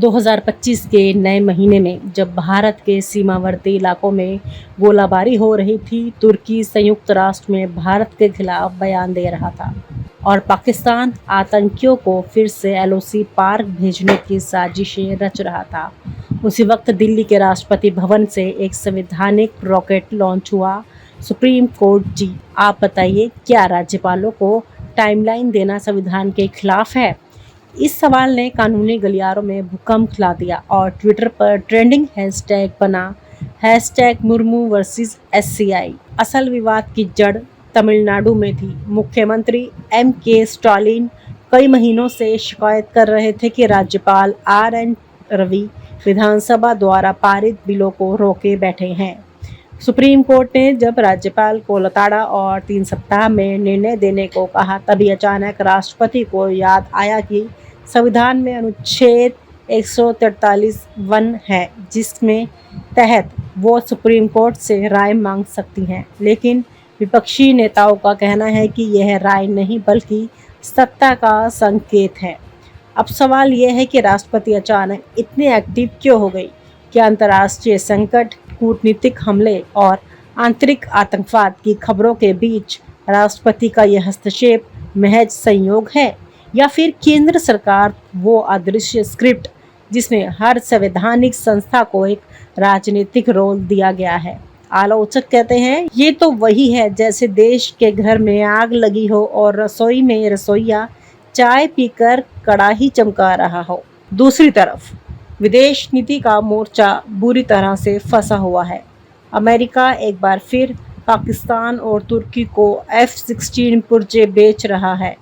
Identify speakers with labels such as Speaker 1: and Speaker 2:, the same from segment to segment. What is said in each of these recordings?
Speaker 1: 2025 के नए महीने में जब भारत के सीमावर्ती इलाकों में गोलाबारी हो रही थी, तुर्की संयुक्त राष्ट्र में भारत के खिलाफ बयान दे रहा था और पाकिस्तान आतंकियों को फिर से एलओसी पार्क भेजने की साजिशें रच रहा था। उसी वक्त दिल्ली के राष्ट्रपति भवन से एक संवैधानिक रॉकेट लॉन्च हुआ। सुप्रीम कोर्ट जी, आप बताइए, क्या राज्यपालों को टाइमलाइन देना संविधान के खिलाफ है? इस सवाल ने कानूनी गलियारों में भूकंप खिला दिया और ट्विटर पर ट्रेंडिंग हैशटैग बना, #मुर्मू वर्सेस SCI। असल विवाद की जड़ तमिलनाडु में थी। मुख्यमंत्री MK स्टालिन कई महीनों से शिकायत कर रहे थे कि राज्यपाल RN रवि विधानसभा द्वारा पारित बिलों को रोके बैठे हैं। सुप्रीम कोर्ट ने जब राज्यपाल को लताड़ा और 3 सप्ताह में निर्णय देने को कहा, तभी अचानक राष्ट्रपति को याद आया कि संविधान में अनुच्छेद 143(1) है, जिसमें तहत वो सुप्रीम कोर्ट से राय मांग सकती हैं। लेकिन विपक्षी नेताओं का कहना है कि यह राय नहीं बल्कि सत्ता का संकेत है। अब सवाल यह है कि राष्ट्रपति अचानक इतने एक्टिव क्यों हो गई? क्या अंतर्राष्ट्रीय संकट, कूटनीतिक हमले और आंतरिक आतंकवाद की खबरों के बीच राष्ट्रपति का यह हस्तक्षेप महज संयोग है, या फिर केंद्र सरकार वो अदृश्य स्क्रिप्ट जिसमें हर संवैधानिक संस्था को एक राजनीतिक रोल दिया गया है? आलोचक कहते हैं, ये तो वही है जैसे देश के घर में आग लगी हो और रसोई में रसोइया चाय पीकर कड़ाही चमका रहा हो। दूसरी तरफ विदेश नीति का मोर्चा बुरी तरह से फंसा हुआ है। अमेरिका एक बार फिर पाकिस्तान और तुर्की को F-16 पुर्जे बेच रहा है।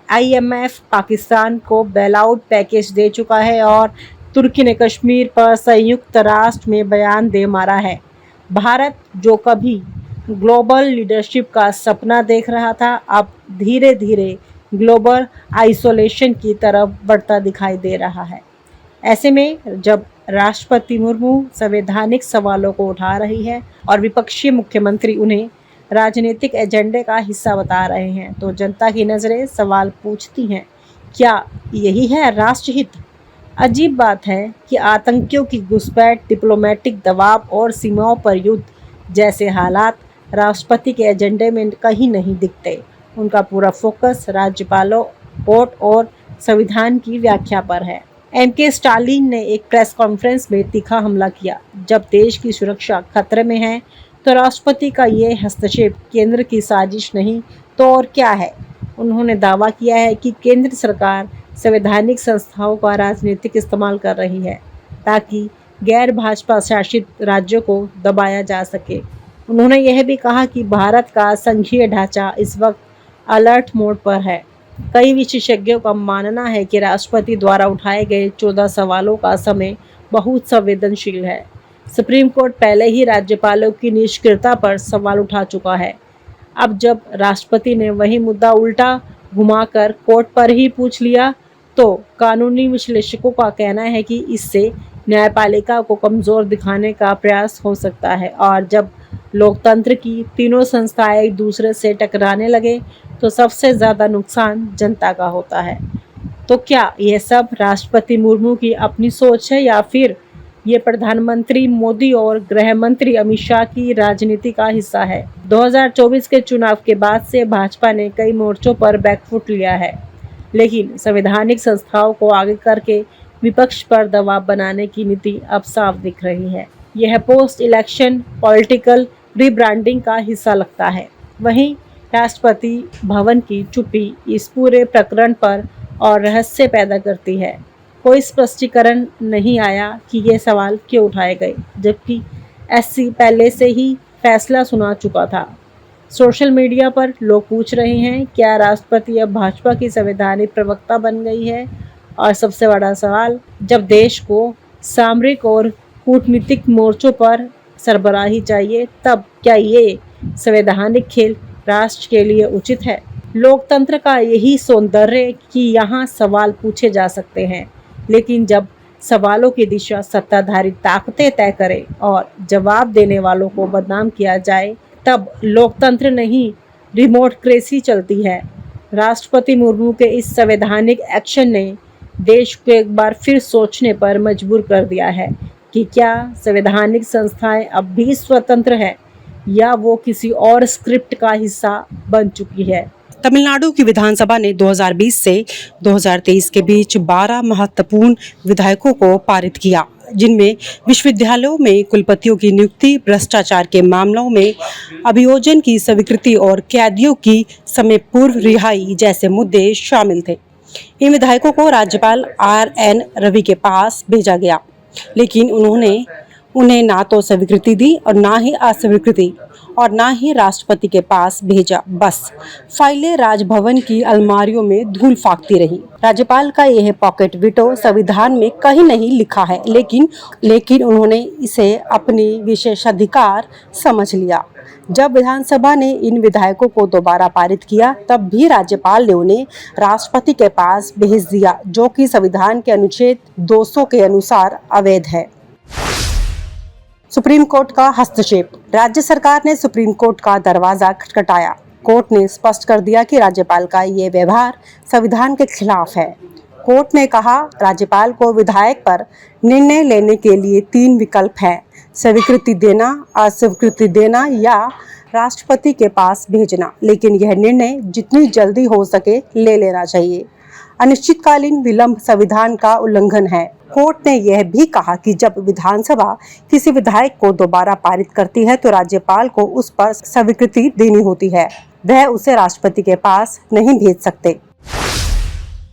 Speaker 1: IMF पाकिस्तान को बेलआउट पैकेज दे चुका है और तुर्की ने कश्मीर पर संयुक्त राष्ट्र में बयान दे मारा है। भारत, जो कभी ग्लोबल लीडरशिप का सपना देख रहा था, अब धीरे धीरे ग्लोबल आइसोलेशन की तरफ बढ़ता दिखाई दे रहा है। ऐसे में जब राष्ट्रपति मुर्मू संवैधानिक सवालों को उठा रही है और विपक्षी मुख्यमंत्री उन्हें राजनीतिक एजेंडे का हिस्सा बता रहे हैं, तो जनता की नज़रें सवाल पूछती हैं, क्या यही है राष्ट्रहित? अजीब बात है कि आतंकियों की घुसपैठ, डिप्लोमेटिक दबाव और सीमाओं पर युद्ध जैसे हालात राष्ट्रपति के एजेंडे में कहीं नहीं दिखते। उनका पूरा फोकस राज्यपालों, कोर्ट और संविधान की व्याख्या पर है। MK स्टालिन ने एक प्रेस कॉन्फ्रेंस में तीखा हमला किया। जब देश की सुरक्षा खतरे में है तो राष्ट्रपति का ये हस्तक्षेप केंद्र की साजिश नहीं तो और क्या है? उन्होंने दावा किया है कि केंद्र सरकार संवैधानिक संस्थाओं का राजनीतिक इस्तेमाल कर रही है ताकि गैर भाजपा शासित राज्यों को दबाया जा सके। उन्होंने यह भी कहा कि भारत का संघीय ढांचा इस वक्त अलर्ट मोड पर है। कई विशेषज्ञों का मानना है कि राष्ट्रपति द्वारा उठाए गए 14 सवालों का समय बहुत संवेदनशील है। सुप्रीम कोर्ट पहले ही राज्यपालों की निष्क्रियता पर सवाल उठा चुका है। अब जब राष्ट्रपति ने वही मुद्दा उल्टा घुमाकर कोर्ट पर ही पूछ लिया, तो कानूनी विश्लेषकों का कहना है कि इससे न्यायपालिका को कमज़ोर दिखाने का प्रयास हो सकता है और जब लोकतंत्र की तीनों संस्थाएं एक दूसरे से टकराने लगे तो सबसे ज़्यादा नुकसान जनता का होता है। तो क्या यह सब राष्ट्रपति मुर्मू की अपनी सोच है या फिर ये प्रधानमंत्री मोदी और गृह मंत्री अमित शाह की राजनीति का हिस्सा है? 2024 के चुनाव के बाद से भाजपा ने कई मोर्चों पर बैकफुट लिया है, लेकिन संवैधानिक संस्थाओं को आगे करके विपक्ष पर दबाव बनाने की नीति अब साफ दिख रही है। यह पोस्ट इलेक्शन पॉलिटिकल रीब्रांडिंग का हिस्सा लगता है। वहीं राष्ट्रपति भवन की चुप्पी इस पूरे प्रकरण पर और रहस्य पैदा करती है। कोई स्पष्टीकरण नहीं आया कि ये सवाल क्यों उठाए गए, जबकि SC पहले से ही फैसला सुना चुका था। सोशल मीडिया पर लोग पूछ रहे हैं, क्या राष्ट्रपति अब भाजपा की संवैधानिक प्रवक्ता बन गई है? और सबसे बड़ा सवाल, जब देश को सामरिक और कूटनीतिक मोर्चों पर सरबराही चाहिए, तब क्या ये संवैधानिक खेल राष्ट्र के लिए उचित है? लोकतंत्र का यही सौंदर्य कि यहाँ सवाल पूछे जा सकते हैं, लेकिन जब सवालों की दिशा सत्ताधारी ताकतें तय करें और जवाब देने वालों को बदनाम किया जाए, तब लोकतंत्र नहीं रिमोटक्रेसी चलती है। राष्ट्रपति मुर्मू के इस संवैधानिक एक्शन ने देश को एक बार फिर सोचने पर मजबूर कर दिया है कि क्या संवैधानिक संस्थाएं अब भी स्वतंत्र है या वो किसी और स्क्रिप्ट का हिस्सा बन चुकी है। तमिलनाडु की विधानसभा ने 2020 से 2023 के बीच 12 महत्वपूर्ण विधेयकों को पारित किया, जिनमें विश्वविद्यालयों में कुलपतियों की नियुक्ति, भ्रष्टाचार के मामलों में अभियोजन की स्वीकृति और कैदियों की समय पूर्व रिहाई जैसे मुद्दे शामिल थे। इन विधायकों को राज्यपाल RN रवि के पास भेजा गया, लेकिन उन्होंने उन्हें ना तो स्वीकृति दी और ना ही अस्वीकृति और ना ही राष्ट्रपति के पास भेजा। बस फाइलें राजभवन की अलमारियों में धूल फाकती रही। राज्यपाल का यह पॉकेट वीटो संविधान में कहीं नहीं लिखा है, लेकिन उन्होंने इसे अपनी विशेषाधिकार समझ लिया। जब विधानसभा ने इन विधेयकों को दोबारा पारित किया, तब भी राज्यपाल ने उन्हें राष्ट्रपति के पास भेज दिया, जो कि संविधान के अनुच्छेद 200 के अनुसार अवैध है। सुप्रीम कोर्ट का हस्तक्षेप। राज्य सरकार ने सुप्रीम कोर्ट का दरवाजा खटखटाया। कोर्ट ने स्पष्ट कर दिया कि राज्यपाल का ये व्यवहार संविधान के खिलाफ है। कोर्ट ने कहा, राज्यपाल को विधेयक पर निर्णय लेने के लिए 3 विकल्प हैं: स्वीकृति देना, अस्वीकृति देना या राष्ट्रपति के पास भेजना, लेकिन यह निर्णय जितनी जल्दी हो सके ले लेना चाहिए। अनिश्चितकालीन विलंब संविधान का उल्लंघन है। कोर्ट ने यह भी कहा कि जब विधानसभा किसी विधेयक को दोबारा पारित करती है तो राज्यपाल को उस पर स्वीकृति देनी होती है, वह उसे राष्ट्रपति के पास नहीं भेज सकते।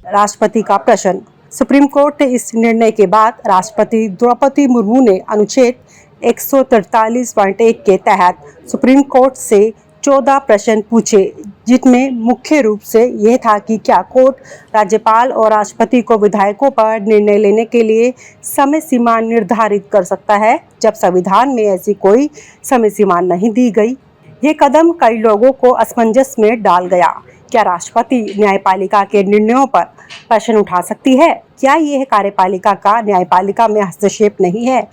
Speaker 1: राष्ट्रपति का प्रश्न। सुप्रीम कोर्ट ने इस निर्णय के बाद राष्ट्रपति द्रौपदी मुर्मू ने अनुच्छेद 143.1 के तहत सुप्रीम कोर्ट से 14 प्रश्न पूछे, जिनमें मुख्य रूप से यह था कि क्या कोर्ट राज्यपाल और राष्ट्रपति को विधेयकों पर निर्णय लेने के लिए समय सीमा निर्धारित कर सकता है, जब संविधान में ऐसी कोई समय सीमा नहीं दी गई। ये कदम कई लोगों को असमंजस में डाल गया। क्या राष्ट्रपति न्यायपालिका के निर्णयों पर प्रश्न उठा सकती है? क्या यह कार्यपालिका का न्यायपालिका में हस्तक्षेप नहीं है?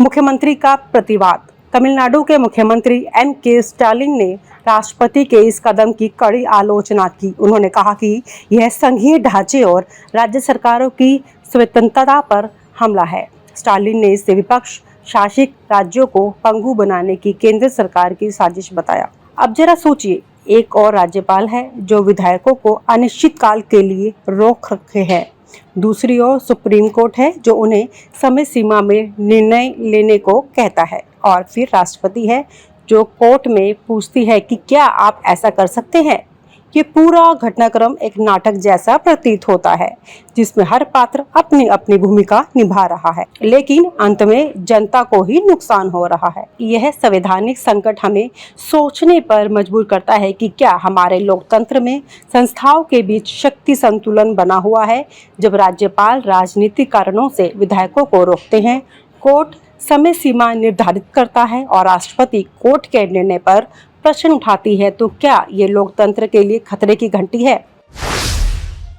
Speaker 1: मुख्यमंत्री का प्रतिवाद। तमिलनाडु के मुख्यमंत्री M.K. स्टालिन ने राष्ट्रपति के इस कदम की कड़ी आलोचना की। उन्होंने कहा कि यह संघीय ढांचे और राज्य सरकारों की स्वतंत्रता पर हमला है। स्टालिन ने इसे विपक्ष शासित राज्यों को पंगु बनाने की केंद्र सरकार की साजिश बताया। अब जरा सोचिए, एक और राज्यपाल है जो विधेयकों को अनिश्चित काल के लिए रोक रखे है, दूसरी ओर सुप्रीम कोर्ट है जो उन्हें समय सीमा में निर्णय लेने को कहता है, और फिर राष्ट्रपति है जो कोर्ट में पूछती है कि क्या आप ऐसा कर सकते हैं। ये पूरा घटनाक्रम एक नाटक जैसा प्रतीत होता है, जिसमें हर पात्र अपनी अपनी भूमिका निभा रहा है, लेकिन अंत में जनता को ही नुकसान हो रहा है। यह संवैधानिक संकट हमें सोचने पर मजबूर करता है कि क्या हमारे लोकतंत्र में संस्थाओं के बीच शक्ति संतुलन बना हुआ है। जब राज्यपाल राजनीतिक कारणों से विधेयकों को रोकते हैं, कोर्ट समय सीमा निर्धारित करता है और राष्ट्रपति कोर्ट के निर्णय पर प्रश्न उठाती है, तो क्या ये लोकतंत्र के लिए खतरे की घंटी है।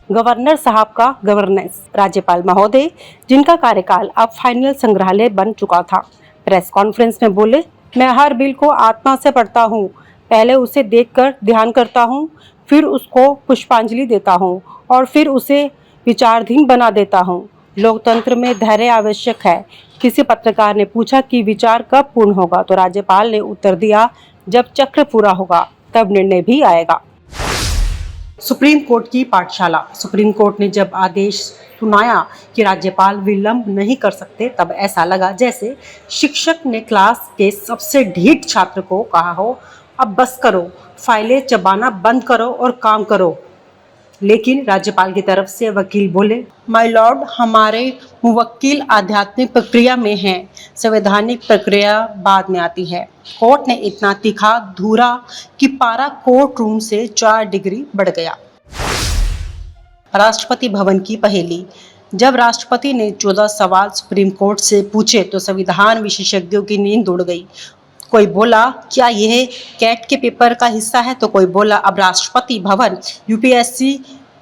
Speaker 1: गवर्नर साहब का गवर्नेंस। राज्यपाल महोदय, जिनका कार्यकाल अब फाइनल संग्रहालय बन चुका था, प्रेस कॉन्फ्रेंस में बोले, मैं हर बिल को आत्मा से पढ़ता हूँ, पहले उसे देखकर ध्यान करता हूँ, फिर उसको पुष्पांजलि देता हूँ और फिर उसे विचाराधीन बना देता हूँ। लोकतंत्र में धैर्य आवश्यक है। किसी पत्रकार ने पूछा कि विचार कब पूर्ण होगा, तो राज्यपाल ने उत्तर दिया, जब चक्र पूरा होगा तब निर्णय भी आएगा। सुप्रीम कोर्ट की पाठशाला। सुप्रीम कोर्ट ने जब आदेश सुनाया कि राज्यपाल विलंब नहीं कर सकते, तब ऐसा लगा जैसे शिक्षक ने क्लास के सबसे ढीठ छात्र को कहा हो, अब बस करो, फाइलें चबाना बंद करो और काम करो। लेकिन राज्यपाल की तरफ से वकील बोले, माय लॉर्ड, हमारे मुवक्किल आध्यात्मिक प्रक्रिया में हैं, संवैधानिक प्रक्रिया बाद में आती है। कोर्ट ने इतना तीखा धूरा कि पारा कोर्ट रूम से 4 डिग्री बढ़ गया। राष्ट्रपति भवन की पहेली। जब राष्ट्रपति ने 14 सवाल सुप्रीम कोर्ट से पूछे तो संविधान विशेषज्ञों की नींद उड़ गई। कोई बोला, क्या यह कैट के पेपर का हिस्सा है, तो कोई बोला, अब राष्ट्रपति भवन UPSC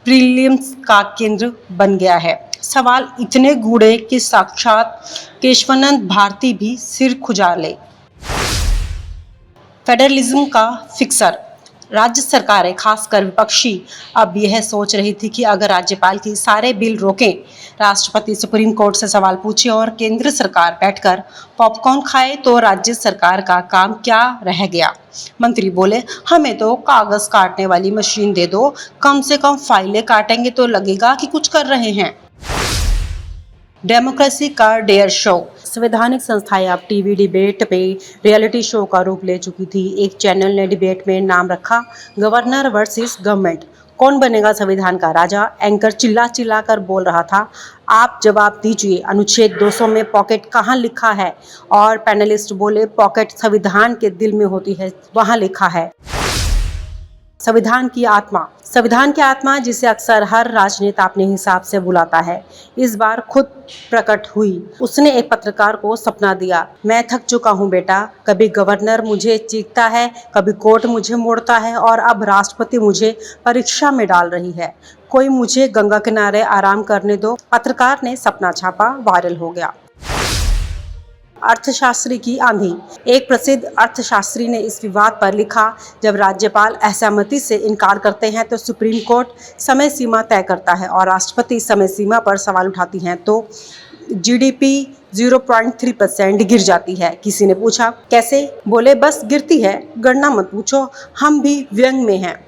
Speaker 1: प्रीलिम्स का केंद्र बन गया है। सवाल इतने गूढ़े कि साक्षात केशवानंद भारती भी सिर खुजा ले। फेडरलिज्म का फिक्सर। राज्य सरकारें, खासकर विपक्षी, अब यह सोच रही थी कि अगर राज्यपाल की सारे बिल रोकें, राष्ट्रपति सुप्रीम कोर्ट से सवाल पूछे और केंद्र सरकार बैठकर पॉपकॉर्न खाए तो राज्य सरकार का काम क्या रह गया। मंत्री बोले, हमें तो कागज काटने वाली मशीन दे दो, कम से कम फाइलें काटेंगे तो लगेगा कि कुछ कर रहे हैं। डेमोक्रेसी का डेयर शो। संवैधानिक संस्थाएं अब टीवी डिबेट पे रियलिटी शो का रूप ले चुकी थी। एक चैनल ने डिबेट में नाम रखा गवर्नर वर्सेस गवर्नमेंट, कौन बनेगा संविधान का राजा। एंकर चिल्ला चिल्ला कर बोल रहा था, आप जवाब दीजिए, अनुच्छेद 200 में पॉकेट कहाँ लिखा है। और पैनलिस्ट बोले, पॉकेट संविधान के दिल में होती है, वहाँ लिखा है। संविधान की आत्मा जिसे अक्सर हर राजनेता अपने हिसाब से बुलाता है, इस बार खुद प्रकट हुई। उसने एक पत्रकार को सपना दिया, मैं थक चुका हूँ बेटा, कभी गवर्नर मुझे चीखता है, कभी कोर्ट मुझे मोड़ता है और अब राष्ट्रपति मुझे परीक्षा में डाल रही है, कोई मुझे गंगा किनारे आराम करने दो। पत्रकार ने सपना छापा, वायरल हो गया। अर्थशास्त्री की आंधी। एक प्रसिद्ध अर्थशास्त्री ने इस विवाद पर लिखा, जब राज्यपाल असहमति से इनकार करते हैं तो सुप्रीम कोर्ट समय सीमा तय करता है और राष्ट्रपति समय सीमा पर सवाल उठाती हैं तो जीडीपी 0.3% गिर जाती है। किसी ने पूछा, कैसे? बोले, बस गिरती है, गणना मत पूछो, हम भी व्यंग में हैं।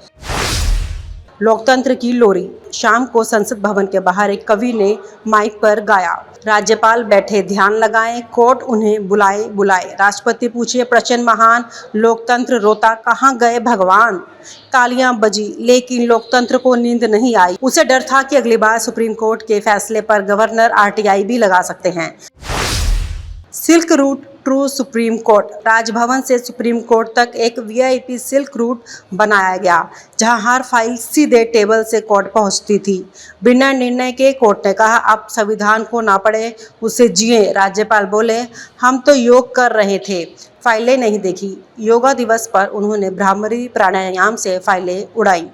Speaker 1: लोकतंत्र की लोरी। शाम को संसद भवन के बाहर एक कवि ने माइक पर गाया, राज्यपाल बैठे ध्यान लगाएं, कोर्ट उन्हें बुलाए, राष्ट्रपति पूछे, प्रचंड महान लोकतंत्र रोता, कहाँ गए भगवान। तालियां बजी, लेकिन लोकतंत्र को नींद नहीं आई। उसे डर था कि अगली बार सुप्रीम कोर्ट के फैसले पर गवर्नर आरटीआई भी लगा सकते हैं। Silk route to supreme court. Rajbhavan से सुप्रीम कोर्ट तक एक वीआईपी सिल्क रूट बनाया गया, जहां हर फाइल सीधे टेबल से कोर्ट पहुंचती थी। बिना निर्णय के कोर्ट ने कहा, अब संविधान को ना पढ़े, उसे जिए। राज्यपाल बोले, हम तो योग कर रहे थे, फाइलें नहीं देखी। योगा दिवस पर उन्होंने ब्राह्मरी प्राणायाम से फाइलें उड़ाई।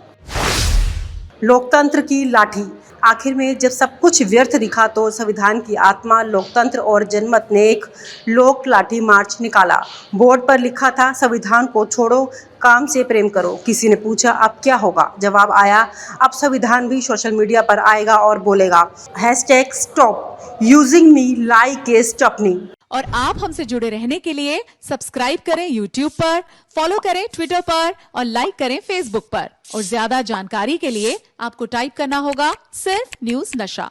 Speaker 1: लोकतंत्र की लाठी। आखिर में जब सब कुछ व्यर्थ दिखा तो संविधान की आत्मा लोकतंत्र और जनमत ने एक लोक लाठी मार्च निकाला। बोर्ड पर लिखा था, संविधान को छोड़ो, काम से प्रेम करो। किसी ने पूछा, अब क्या होगा? जवाब आया, अब संविधान भी सोशल मीडिया पर आएगा और बोलेगा, #stop using me like a stepney.
Speaker 2: और आप हमसे जुड़े रहने के लिए सब्सक्राइब करें YouTube पर, फॉलो करें Twitter पर और लाइक करें Facebook पर। और ज्यादा जानकारी के लिए आपको टाइप करना होगा सिर्फ न्यूज़ नशा।